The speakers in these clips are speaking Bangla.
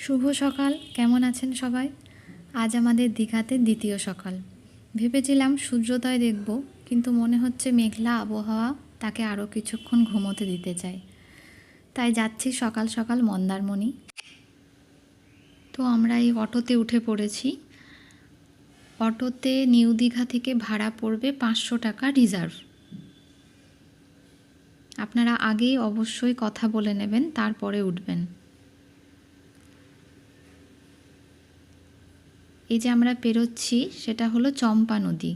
শুভ সকাল। কেমন আছেন সবাই? আজ আমাদের দীঘাতে দ্বিতীয় সকাল। ভেবেছিলাম সূর্যোদয় দেখব, কিন্তু মনে হচ্ছে মেঘলা আবহাওয়া তাকে আরও কিছুক্ষণ ঘুমোতে দিতে চায়। তাই যাচ্ছি সকাল সকাল মন্দারমণি। তো আমরা এই অটোতে উঠে পড়েছি। অটোতে নিউ দীঘা থেকে ভাড়া পড়বে 500 টাকা রিজার্ভ। আপনারা আগেই অবশ্যই কথা বলে নেবেন, তারপরে উঠবেন। এই যে আমরা পেরোচ্ছি সেটা হলো চম্পা নদী।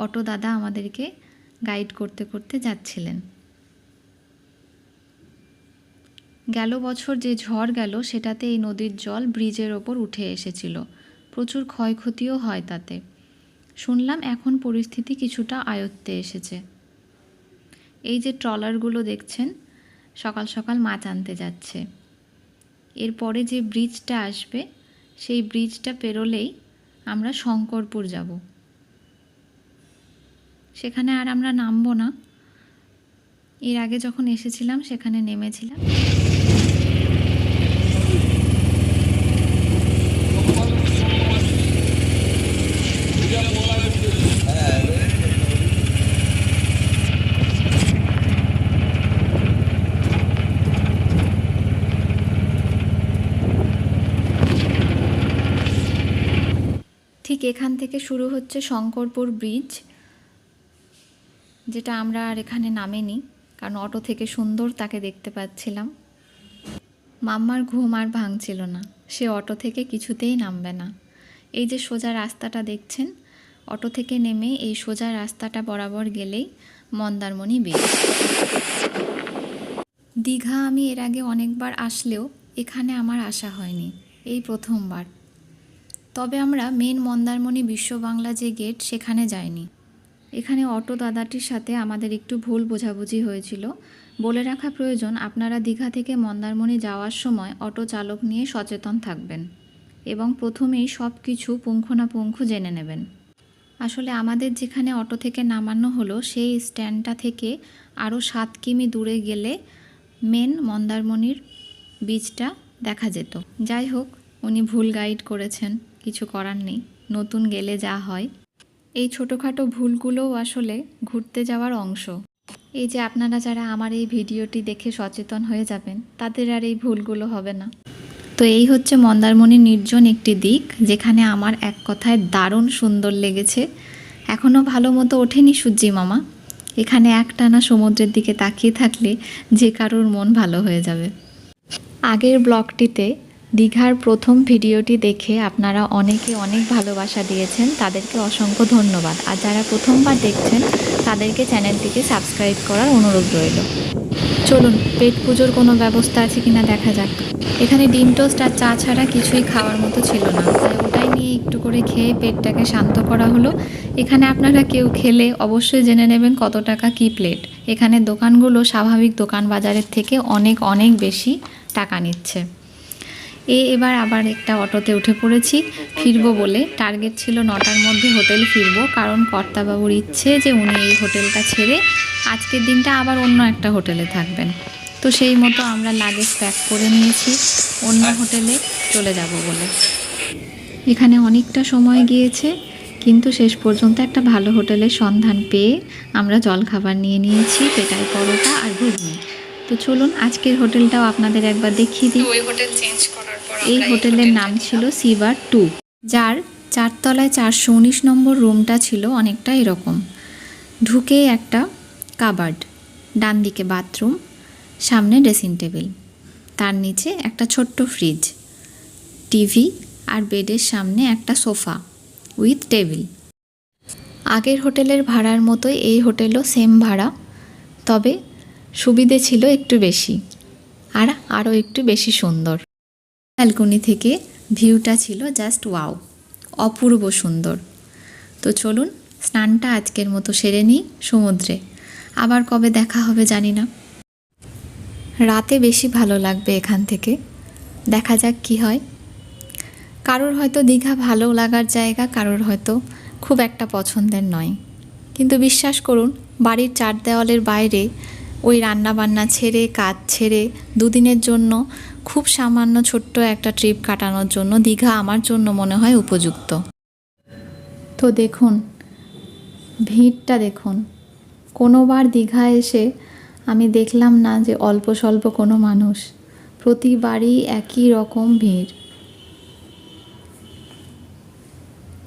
অটো দাদা আমাদেরকে গাইড করতে করতে যাচ্ছিলেন। গেল বছর যে ঝড় গেল সেটাতে এই নদীর জল ব্রিজের ওপর উঠে এসেছিল, প্রচুর ক্ষয়ক্ষতিও হয় তাতে। শুনলাম এখন পরিস্থিতি কিছুটা আয়ত্তে এসেছে। এই যে ট্রলারগুলো দেখছেন সকাল সকাল মাছ আনতে যাচ্ছে। এরপরে যে ব্রিজটা আসবে সেই ব্রিজটা পেরোলেই আমরা শঙ্করপুর যাব। সেখানে আর আমরা নামবো না, এর আগে যখন এসেছিলাম সেখানে নেমেছিলাম। ঠিক এখান থেকে শুরু হচ্ছে শঙ্করপুর ব্রিজ, যেটা আমরা আর এখানে নামিনি, কারণ অটো থেকে সুন্দর তাকে দেখতে পাচ্ছিলাম। মাম্মার ঘুম আর ভাঙছিল না, সে অটো থেকে কিছুতেই নামবে না। এই যে সোজা রাস্তাটা দেখছেন, অটো থেকে নেমে এই সোজা রাস্তাটা বরাবর গেলেই মন্দারমণি বিচ। দীঘা আমি এর আগে অনেকবার আসলেও এখানে আমার আসা হয়নি, এই প্রথমবার। তবে আমরা মেন মন্দারমণি বিশ্ব বাংলা যে গেট সেখানে যাইনি। এখানে অটো দাদাটির সাথে আমাদের একটু ভুল বোঝাবুঝি হয়েছিল। বলে রাখা প্রয়োজন, আপনারা দীঘা থেকে মন্দারমণি যাওয়ার সময় অটো চালক নিয়ে সচেতন থাকবেন এবং প্রথমেই সব কিছু পুঙ্খানুপুঙ্খ জেনে নেবেন। আসলে আমাদের যেখানে অটো থেকে নামানো হলো সেই স্ট্যান্ডটা থেকে আরও 7 কিমি দূরে গেলে মেন মন্দারমণির বিচটা দেখা যেত। যাই হোক, উনি ভুল গাইড করেছেন, কিছু করার নেই, নতুন গেলে যা হয়। এই ছোটোখাটো ভুলগুলোও আসলে ঘুরতে যাওয়ার অংশ। এই যে আপনারা যারা আমার এই ভিডিওটি দেখে সচেতন হয়ে যাবেন, তাদের আর এই ভুলগুলো হবে না। তো এই হচ্ছে মন্দারমণির নির্জন একটি দিক, যেখানে আমার এক কথায় দারুণ সুন্দর লেগেছে। এখনও ভালো মতো ওঠেনি সূর্যি মামা। এখানে একটানা সমুদ্রের দিকে তাকিয়ে থাকলে যে কারোর মন ভালো হয়ে যাবে। আগের ব্লগটিতে দীঘার প্রথম ভিডিওটি দেখে আপনারা অনেকে অনেক ভালোবাসা দিয়েছেন, তাদেরকে অসংখ্য ধন্যবাদ। আর যারা প্রথমবার দেখছেন তাদেরকে চ্যানেলটিকে সাবস্ক্রাইব করার অনুরোধ রইল। চলুন পেট পুজোর কোনো ব্যবস্থা আছে কিনা দেখা যাক। এখানে ডিম টোস্ট আর চা ছাড়া কিছুই খাওয়ার মতো ছিল না, তাই ওটাই নিয়ে একটু করে খেয়ে পেটটাকে শান্ত করা হলো। এখানে আপনারা কেউ খেলে অবশ্যই জেনে নেবেন কত টাকা কি প্লেট। এখানে দোকানগুলো স্বাভাবিক দোকান বাজারের থেকে অনেক অনেক বেশি টাকা নিচ্ছে। এবার আবার একটা অটোতে উঠে পড়েছি ফিরবো বলে। টার্গেট ছিল 9টার মধ্যে হোটেল ফিরবো, কারণ কর্তাবাবুর ইচ্ছে যে উনি এই হোটেলটা ছেড়ে আজকের দিনটা আবার অন্য একটা হোটেলে থাকবেন। তো সেই মতো আমরা লাগেজ প্যাক করে নিয়েছি অন্য হোটেলে চলে যাব বলে। এখানে অনেকটা সময় গিয়েছে, কিন্তু শেষ পর্যন্ত একটা ভালো হোটেলের সন্ধান পেয়ে আমরা জলখাবার নিয়ে নিয়েছি, পেটাই পরোটা আর ঘুগনি। তো চলুন আজকের হোটেলটাও আপনাদের একবার দেখিয়ে দিই। এই হোটেলের নাম ছিল সিবার 2, যার 4 তলায় 419 নম্বর রুমটা ছিল অনেকটা এরকম। ঢুকে একটা কাবার্ড, ডান দিকে বাথরুম, সামনে ড্রেসিং টেবিল, তার নিচে একটা ছোট্ট ফ্রিজ, টিভি আর বেডের সামনে একটা সোফা উইথ টেবিল। আগের হোটেলের ভাড়ার মতোই এই হোটেলও সেম ভাড়া, তবে সুবিধে ছিল একটু বেশি আর আরও একটু বেশি সুন্দর। ব্যালকনি থেকে ভিউটা ছিল জাস্ট ওয়াও, অপূর্ব সুন্দর। তো চলুন স্নানটা আজকের মতো সেরে নিই সমুদ্রে, আবার কবে দেখা হবে জানি না। রাতে বেশি ভালো লাগবে এখান থেকে, দেখা যাক কি হয়। কারোর হয়তো দীঘা ভালো লাগার জায়গা, কারোর হয়তো খুব একটা পছন্দের নয়, কিন্তু বিশ্বাস করুন বাড়ির 4 দেওয়ালের বাইরে ওই রান্না বান্না ছেড়ে, কাজ ছেড়ে দুদিনের জন্য খুব সামান্য ছোট্ট একটা ট্রিপ কাটানোর জন্য দীঘা আমার জন্য মনে হয় উপযুক্ত। তো দেখুন ভিড়টা দেখুন, কোনোবার দীঘা এসে আমি দেখলাম না যে অল্প স্বল্প কোনো মানুষ, প্রতিবারই একই রকম ভিড়।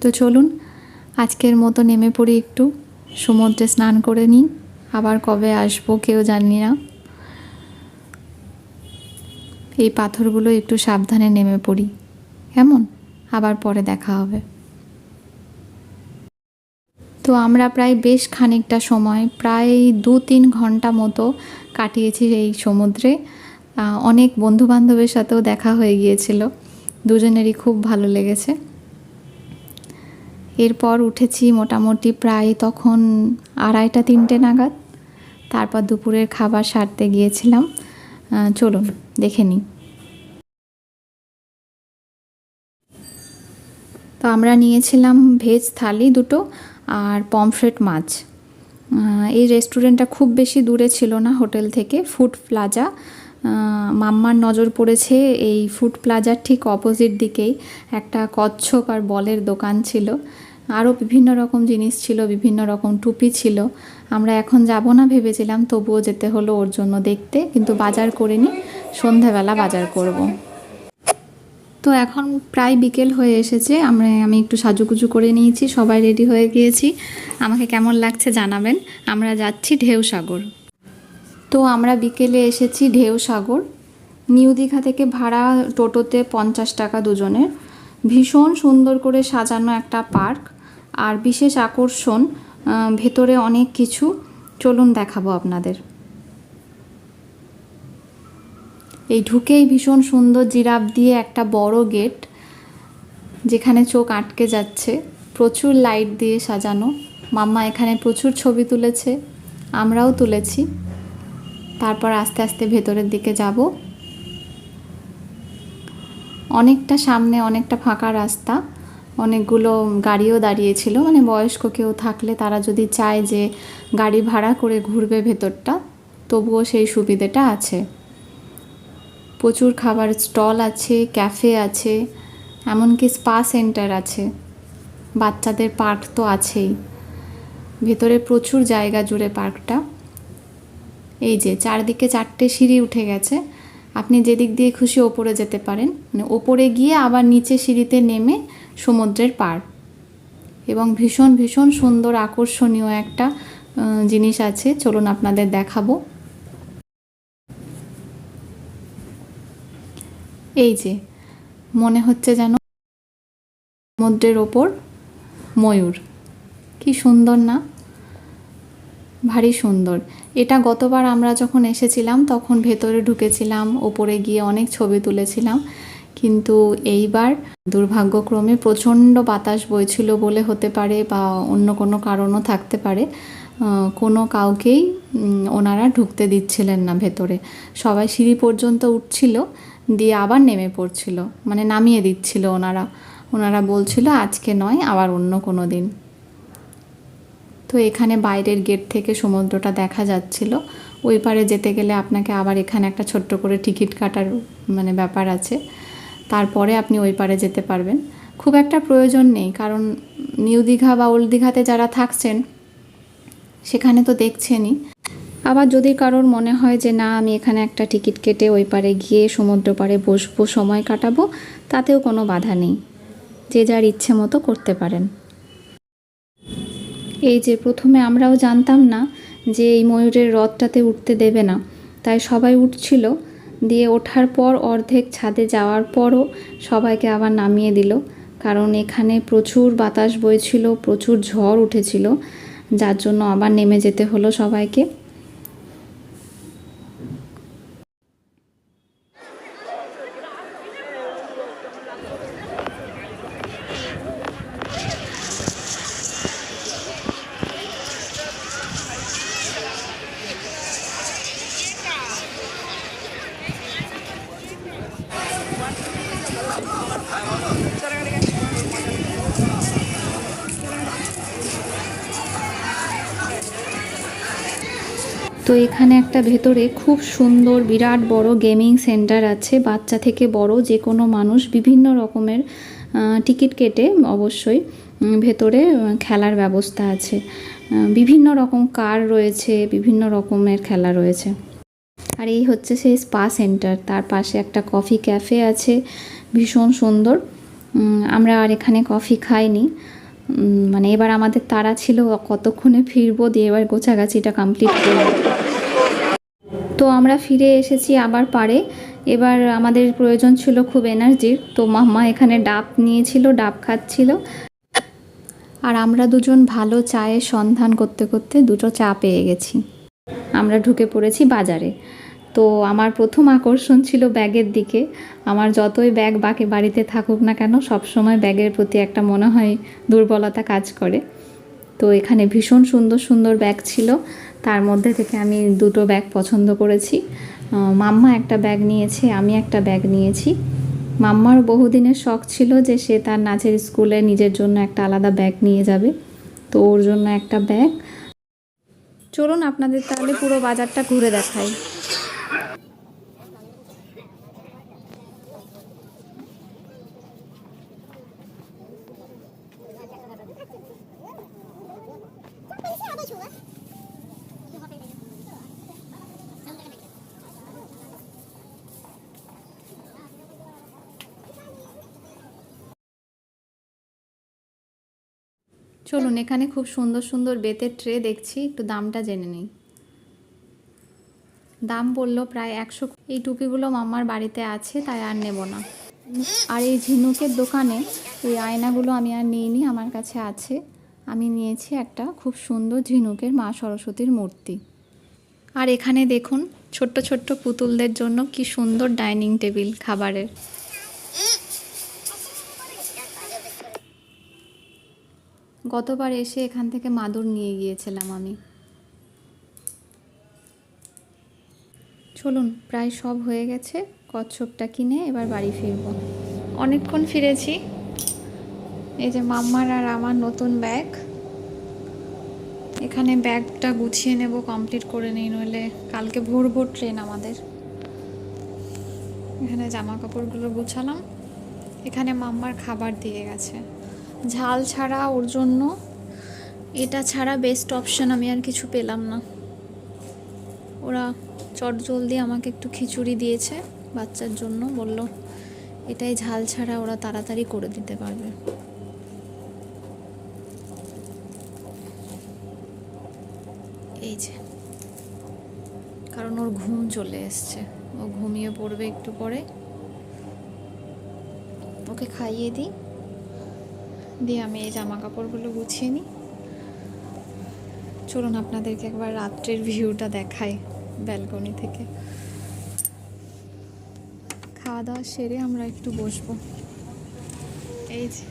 তো চলুন আজকের মতো নেমে পড়ি, একটু সমুদ্রে স্নান করে নিই। আবার কবে আসবো কেউ জানি না। এই পাথরগুলো একটু সাবধানে নেমে পড়ি, কেমন? আবার পরে দেখা হবে। তো আমরা প্রায় বেশ খানিকটা সময়, প্রায় 2-3 ঘন্টা মতো কাটিয়েছি এই সমুদ্রে। অনেক বন্ধুবান্ধবের সাথেও দেখা হয়ে গিয়েছিল, দুজনেরই খুব ভালো লেগেছে। এরপর উঠেছি মোটামুটি প্রায় তখন 2:30-3টে নাগাদ। তারপর দুপুরের খাবার সারতে গিয়েছিলাম। চলুন দেখে নিই। তো আমরা নিয়েছিলাম ভেজ থালি দুটো আর পমফ্রেট মাছ। এই রেস্টুরেন্টটা খুব বেশি দূরে ছিল না হোটেল থেকে, ফুড প্লাজা। মাম্মার নজর পড়েছে এই ফুড প্লাজার ঠিক অপোজিট দিকেই একটা কচ্ছপ আর বলের দোকান ছিল। আরও বিভিন্ন রকম জিনিস ছিল, বিভিন্ন রকম টুপি ছিল। আমরা এখন যাব না ভেবেছিলাম, তবুও যেতে হলো ওর জন্য দেখতে, কিন্তু বাজার করিনি, সন্ধেবেলা বাজার করব। তো এখন প্রায় বিকেল হয়ে এসেছে, আমি একটু সাজুগুজু করে নিয়েছি, সবাই রেডি হয়ে গিয়েছি। আমাকে কেমন লাগছে জানাবেন। আমরা যাচ্ছি ঢেউসাগর। তো আমরা বিকেলে এসেছি ঢেউসাগর। নিউ দীঘা থেকে ভাড়া টোটোতে 50 টাকা দুজনের। ভীষণ সুন্দর করে সাজানো একটা পার্ক, আর বিশেষ আকর্ষণ ভেতরে অনেক কিছু। চলুন দেখাবো আপনাদের। এই ঢুকেই ভীষণ সুন্দর জিরাফ দিয়ে একটা বড় গেট, যেখানে চোখ আটকে যাচ্ছে, প্রচুর লাইট দিয়ে সাজানো। মাম্মা এখানে প্রচুর ছবি তুলেছে, আমরাও তুলেছি। তারপর আস্তে আস্তে ভেতরের দিকে যাব। অনেকটা সামনে অনেকটা ফাঁকা রাস্তা, অনেকগুলো গাড়িও দাঁড়িয়েছিল, মানে বয়স্ক কেউ থাকলে তারা যদি চায় যে গাড়ি ভাড়া করে ঘুরবে ভেতরটা, তবুও সেই সুবিধেটা আছে। প্রচুর খাবার স্টল আছে, ক্যাফে আছে, এমনকি স্পা সেন্টার আছে, বাচ্চাদের পার্ক তো আছেই। ভেতরে প্রচুর জায়গা জুড়ে পার্কটা। এই যে চারদিকে 4টে সিঁড়ি উঠে গেছে, আপনি যেদিক দিয়ে খুশি ওপরে যেতে পারেন, মানে ওপরে গিয়ে আবার নিচে সিঁড়িতে নেমে সমুদ্রের পার। এবং ভীষণ ভীষণ সুন্দর আকর্ষণীয় একটা জিনিস আছে, চলুন আপনাদের দেখাবো। এই যে মনে হচ্ছে যেন সমুদ্রের ওপর ময়ূর, কি সুন্দর না? ভারী সুন্দর। এটা গতবার আমরা যখন এসেছিলাম তখন ভেতরে ঢুকেছিলাম, ওপরে গিয়ে অনেক ছবি তুলেছিলাম, কিন্তু এইবার দুর্ভাগ্যক্রমে প্রচণ্ড বাতাস বইছিল বলে হতে পারে, বা অন্য কোনো কারণও থাকতে পারে, কোনো কাউকেই ওনারা ঢুকতে দিচ্ছিলেন না ভেতরে। সবাই সিঁড়ি পর্যন্ত উঠছিল, দিয়ে আবার নেমে পড়ছিল, মানে নামিয়ে দিচ্ছিল ওনারা বলছিল আজকে নয়, আবার অন্য কোনো দিন। তো এখানে বাইরের গেট থেকে সমুদ্রটা দেখা যাচ্ছিল। ওই পারে যেতে গেলে আপনাকে আবার এখানে একটা ছোট্ট করে টিকিট কাটার মানে ব্যাপার আছে, তারপরে আপনি ওই পারে যেতে পারবেন। খুব একটা প্রয়োজন নেই, কারণ নিউ দীঘা বা ওল্ড দীঘাতে যারা থাকছেন সেখানে তো দেখছেনই। আবার যদি কারোর মনে হয় যে না আমি এখানে একটা টিকিট কেটে ওই পারে গিয়ে সমুদ্র পাড়ে বসবো, সময় কাটাবো, তাতেও কোনো বাধা নেই, যে যার ইচ্ছে মতো করতে পারেন। এই যে প্রথমে আমরাও জানতাম না যে এই ময়ূরের রথটাতে উঠতে দেবে না, তাই সবাই উঠছিল, দিয়ে ওঠার পর অর্ধেক ছাদে যাওয়ার পরও সবাইকে আবার নামিয়ে দিল, কারণ এখানে প্রচুর বাতাস বইছিল, প্রচুর ঝড় উঠেছিল, যার জন্য আবার নেমে যেতে হলো সবাইকে। তো এখানে একটা ভেতরে খুব সুন্দর বিরাট বড় গেমিং সেন্টার আছে, বাচ্চা থেকে বড় যে কোনো মানুষ বিভিন্ন রকমের টিকিট কেটে অবশ্যই ভেতরে খেলার ব্যবস্থা আছে। বিভিন্ন রকম কার রয়েছে, বিভিন্ন রকমের খেলা রয়েছে। আর এই হচ্ছে সেই স্পা সেন্টার, তার পাশে একটা কফি ক্যাফে আছে ভীষণ সুন্দর। আমরা আর এখানে কফি খাইনি, মানে এবার আমাদের তাড়া ছিল কতক্ষণে ফিরবো, দিয়ে এবার গোছাগাছিটা কমপ্লিট করব। তো আমরা ফিরে এসেছি আবার পারে। এবার আমাদের প্রয়োজন ছিল খুব এনার্জির, তো মাম্মা এখানে ডাব নিয়েছিল, ডাব খাচ্ছিল। আর আমরা দুজন ভালো চায়ের সন্ধান করতে করতে দুটো চা পেয়ে গেছি। আমরা ঢুকে পড়েছি বাজারে। তো আমার প্রথম আকর্ষণ ছিল ব্যাগের দিকে। আমার যতই ব্যাগ বাড়িতে থাকুক না কেন, সবসময় ব্যাগের প্রতি একটা মনে হয় দুর্বলতা কাজ করে। তো এখানে ভীষণ সুন্দর সুন্দর ব্যাগ ছিল, তার মধ্যে থেকে আমি দুটো ব্যাগ পছন্দ করেছি। মাম্মা একটা ব্যাগ নিয়েছে, আমি একটা ব্যাগ নিয়েছি। মাম্মার বহুদিনের শখ ছিল যে সে তার নাচের স্কুলে নিজের জন্য একটা আলাদা ব্যাগ নিয়ে যাবে, তো ওর জন্য একটা ব্যাগ। চলুন আপনাদের তাহলে পুরো বাজারটা ঘুরে দেখাই। চলুন, এখানে খুব সুন্দর সুন্দর বেতের ট্রে দেখছি, একটু দামটা জেনে নিই। দাম বলল প্রায় 100। এই টুপিগুলো মাম্মার বাড়িতে আছে, তাই আর নেব না। আর এই ঝিনুকের দোকানে এই আয়নাগুলো আমি আর নিইনি, আমার কাছে আছে। আমি নিয়েছি একটা খুব সুন্দর ঝিনুকের মা সরস্বতীর মূর্তি। আর এখানে দেখুন ছোট্ট ছোট্ট পুতুলদের জন্য কি সুন্দর ডাইনিং টেবিল খাবারের। গতবার এসে এখান থেকে মাদুর নিয়ে গিয়েছিলাম আমি। চলুন, প্রায় সব হয়ে গেছে, কচ্ছপটা কিনে এবার বাড়ি ফিরবো। অনেকক্ষণ ফিরেছি। এই যে মাম্মার আর আমার নতুন ব্যাগ। এখানে ব্যাগটা গুছিয়ে নেব, কমপ্লিট করে নিই, নইলে কালকে ভোর ভোর ট্রেন আমাদের। এখানে জামা কাপড়গুলো গুছালাম। এখানে মাম্মার খাবার দিয়ে গেছে, ঝাল ছাড়া ওর জন্য এটা ছাড়া বেস্ট অপশন আমি আর কিছু পেলাম না। ওরা চটজলদি আমাকে একটু খিচুড়ি দিয়েছে বাচ্চার জন্য, বলল এটাই ঝাল ছাড়া ওরা তাড়াতাড়ি করে দিতে পারবে। এই যে, কারণ ওর ঘুম চলে এসছে, ও ঘুমিয়ে পড়বে একটু পরে। ওকে খাইয়ে দিই, দিয়ে আমি এই জামা কাপড়গুলো গুছিয়ে নিই। চলুন আপনাদেরকে একবার রাত্রের ভিউটা দেখাই ব্যালকনি থেকে। খাওয়া দাওয়া সেরে আমরা একটু বসবো। এই যে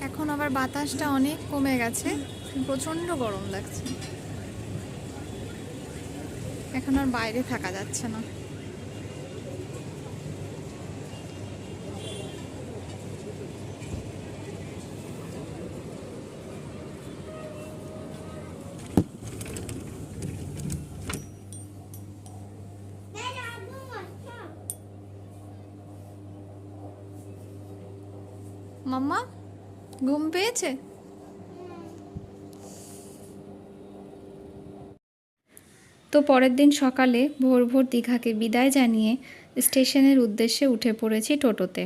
এখন আবার বাতাসটা অনেক কমে গেছে, প্রচণ্ড গরম লাগছে, এখন আর বাইরে থাকা যাচ্ছে না। মাম্মা ঘুম পেয়েছে? তো পরের দিন সকালে ভোর ভোর দীঘাকে বিদায় জানিয়ে স্টেশনের উদ্দেশ্যে উঠে পড়েছি টোটোতে।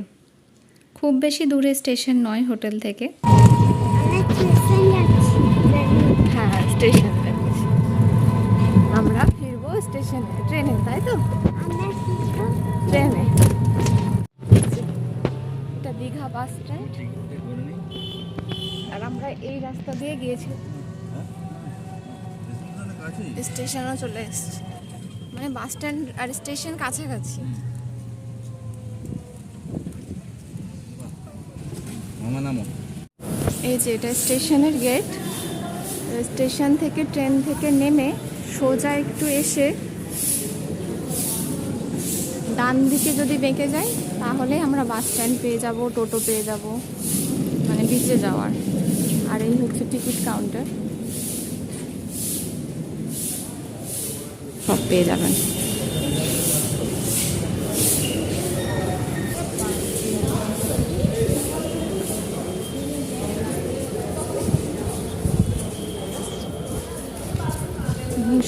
খুব বেশি দূরে স্টেশন নয় হোটেল থেকে। হ্যাঁ, স্টেশন যাচ্ছি আমরা, ফিরবো স্টেশনে ট্রেনে, তাই তো? ট্রেনে। এটা দীঘা বাস স্ট্যান্ড, আর আমরা এই রাস্তা দিয়ে গিয়েছি, স্টেশনও চলে এসেছি, মানে বাস স্ট্যান্ড আর স্টেশন কাছাকাছি। এই যে এটা স্টেশনের গেট। স্টেশন থেকে ট্রেন থেকে নেমে সোজা একটু এসে ডান দিকে যদি বেঁকে যাই তাহলে আমরা বাস স্ট্যান্ড পেয়ে যাব, টোটো পেয়ে যাব, মানে বিচে যাওয়ার। আর এই হচ্ছে টিকিট কাউন্টার, সব পেয়ে যাবেন।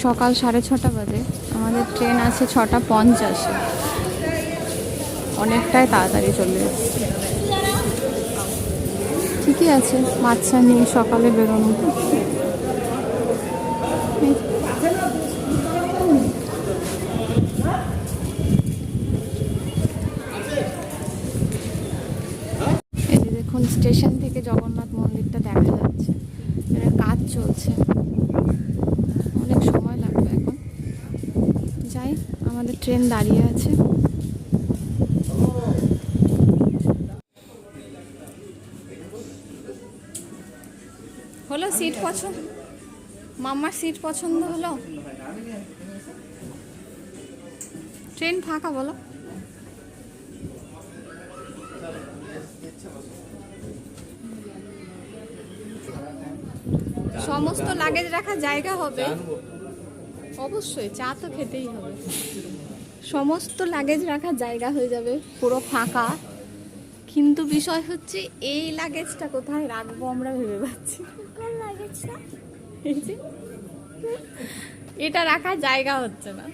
সকাল 6:30 বাজে, আমাদের ট্রেন আছে 6:50। অনেকটাই তাড়াতাড়ি চলে এসেছে। ঠিকই আছে, বাচ্চা নিয়ে সকালে বেরোনো। এই যে দেখুন, স্টেশন থেকে জগন্নাথ মন্দিরটা দেখা যাচ্ছে। এর কাজ চলছে, অনেক সময় লাগবে এখন। যাই, আমাদের ট্রেন দাঁড়িয়ে আছে। হলো সিট পছন্দ? মাম্মার সিট পছন্দ হলো? ট্রেন ফাঁকা বলো? সমস্ত লাগেজ রাখার জায়গা হবে? অবশ্যই, চা তো খেতেই হবে। সমস্ত লাগেজ রাখার জায়গা হয়ে যাবে, পুরো ফাঁকা। কিন্তু বিষয় হচ্ছে এই লাগেজটা কোথায় রাখবো আমরা ভেবে পাচ্ছি। এই যে এটা রাখার জায়গা হচ্ছে না।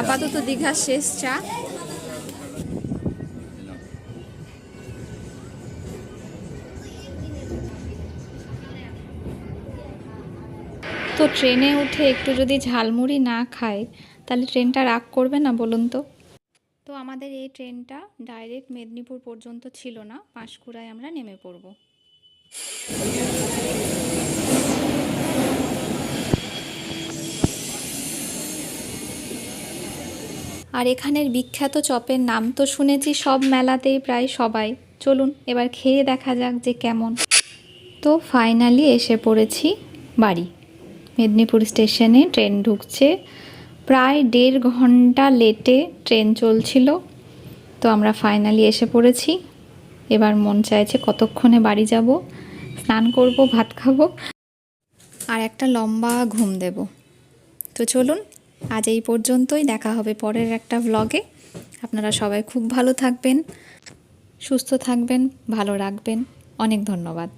আপাতত দীঘার শেষ চা। তো ট্রেনে উঠে একটু যদি ঝালমুড়ি না খায় তাহলে ট্রেনটা রাগ করবে না বলুন তো? তো আমাদের এই ট্রেনটা ডাইরেক্ট মেদিনীপুর পর্যন্ত ছিল না, পাঁশকুড়ায় আমরা নেমে পড়ব। আর এখানের বিখ্যাত চপের নাম তো শুনেছি সব মেলাতেই প্রায় সবাই। চলুন এবার খেয়ে দেখা যাক যে কেমন। তো ফাইনালি এসে পড়েছি বাড়ি। মেদিনীপুর স্টেশনে ট্রেন ঢুকছে, প্রায় 1.5 ঘন্টা লেটে ট্রেন চলছিল। তো আমরা ফাইনালি এসে পড়েছি। এবার মন চাইছে কতক্ষণে বাড়ি যাব, স্নান করব, ভাত খাবো, আর একটা লম্বা ঘুম দেব। তো চলুন আজ এই পর্যন্তই, দেখা হবে পরের একটা ভ্লগে। আপনারা সবাই খুব ভালো থাকবেন, সুস্থ থাকবেন, ভালো রাখবেন। অনেক ধন্যবাদ।